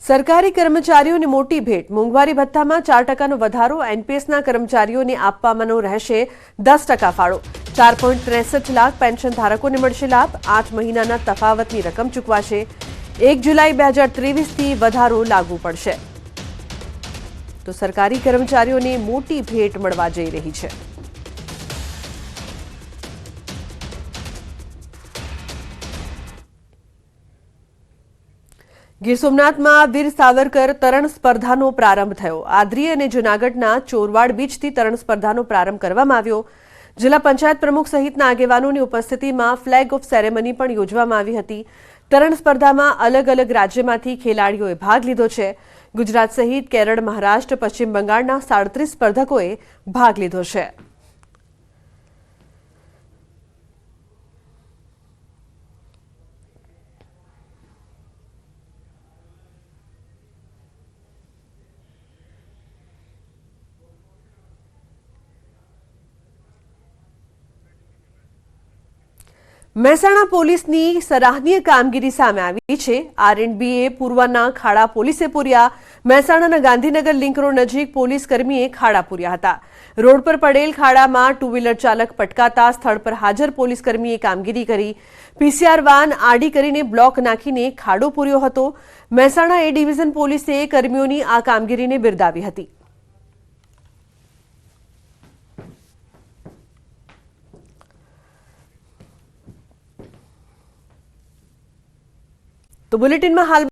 સરકારી કર્મચારીઓને મોટી ભેટ. મોંઘવારી ભથ્થામાં 4% વધારો. એનપીએસના કર્મચારીઓને આપવાનો રહેશે 10% ફાળો. 4.63 લાખ પેન્શન ધારકોને મળશે લાભ. 8 મહિનાના તફાવતની રકમ ચૂકવાશે. 1 જુલાઈ 2023થી વધારો લાગુ પડશે. તો સરકારી કર્મચારીઓને મોટી ભેટ મળવા જઈ રહી છે. ગીર સોમનાથમાં વીર સાવરકર તરણ સ્પર્ધાનો પ્રારંભ થયો. આદરી અને જૂનાગઢના ચોરવાડ બીચથી તરણ સ્પર્ધાનો પ્રારંભ કરવામાં આવ્યો. જિલ્લા પંચાયત પ્રમુખ સહિતના આગેવાનોની ઉપસ્થિતિમાં ફ્લેગ ઓફ સેરેમની પણ યોજવામાં આવી હતી. તરણ સ્પર્ધામાં અલગ અલગ રાજ્યમાંથી ખેલાડીઓએ ભાગ લીધો છે. ગુજરાત સહિત કેરળ, મહારાષ્ટ્ર, પશ્ચિમ બંગાળના 37 સ્પર્ધકોએ ભાગ લીધો છે. મહેસાણા પોલીસની સરાહનીય કામગીરી સામે આવી છે. આર&બીએ પૂર્વના ખાડા પોલીસે પૂર્યા. મહેસાણાના ગાંધીનગર લિંક રોડ નજીક પોલીસ કર્મીએ ખાડા પૂર્યા હતા. રોડ પર પડેલ ખાડામાં ટુ વ્હીલર ચાલક પટકાતા સ્થળ પર હાજર પોલીસ કર્મીએ કામગીરી કરી. પીસીઆર વાન આડી કરીને બ્લોક નાખીને ખાડો પૂર્યો હતો. મહેસાણા એ ડિવિઝન પોલીસે કર્મીઓની આ કામગીરીને બિરદાવી હતી. તો બુલેટિનમાં હાલ